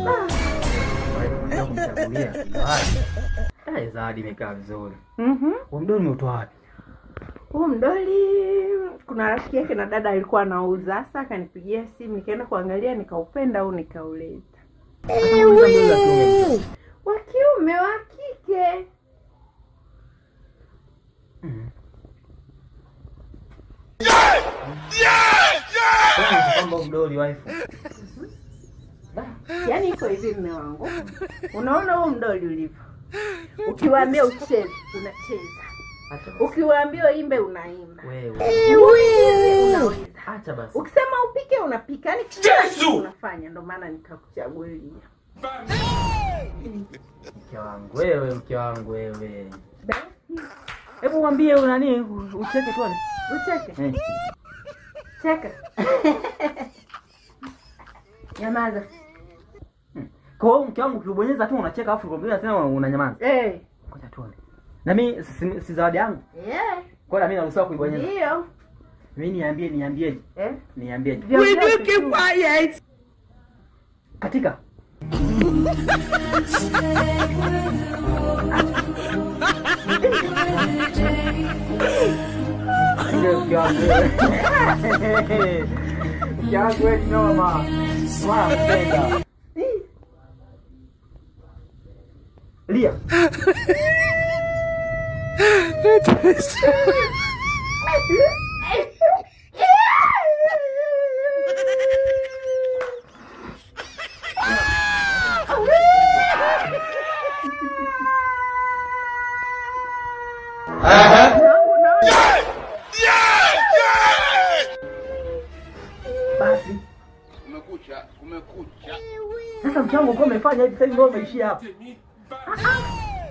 Mama. Zawadi imekaa vizuri. Huo mdoli umetoa wapi? Huo mdoli kuna rafiki yake na dada alikuwa anauza. Sasa akanipigia simu, nikaenda kuangalia, nikaupenda au nikauleta. Wa kiume, wa kike. Kwamba mdoli wife. Yaani iko hivi mume wangu. Unaona huo mdoli ulivyo. Ukiwaambia ucheze, unacheza. Ukiwaambia imbe, unaimba. Wewe. Unaweza. Acha basi. Ukisema upike, unapika. Yaani kila kitu unafanya, ndio maana nikakuchagulia. Mke wangu wewe, mke wangu wewe. Hebu mwambie nani ucheke tu. Ucheke. Cheka. Nyamaza. Kwa hiyo mke wangu ukibonyeza tu unacheka afu ukimbia tena unanyamaza. Ngoja tuone. Na mimi si zawadi yangu? Kwa nini naruhusiwa kuibonyeza? Ndio. Mimi niambie. Niambie. We do keep quiet. Katika. Yangu wewe noma. Mpenda. Lia. Basi. Kumekucha. Sasa mchango uko umefanya hivi, sasa ndio umeishia hapa.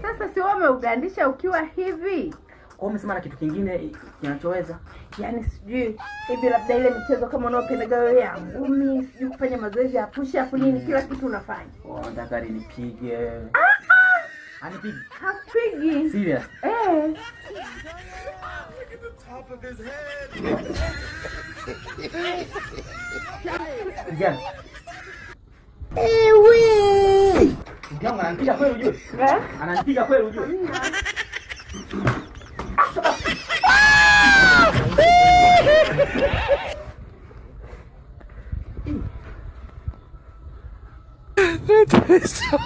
Sasa si wewe umeugandisha ukiwa hivi. Kwa umesema na kitu kingine kinachoweza? Yaani sijui hivi labda ile michezo kama unaopenda wewe ya ngumi, sijui kufanya mazoezi ya push up nini, kila kitu unafanya. Nataka nipige. Anipige. Hapigi. Serious? Kijana. Ewe. Kijana ananipiga kweli ujue? Ananipiga kweli ujue? That is so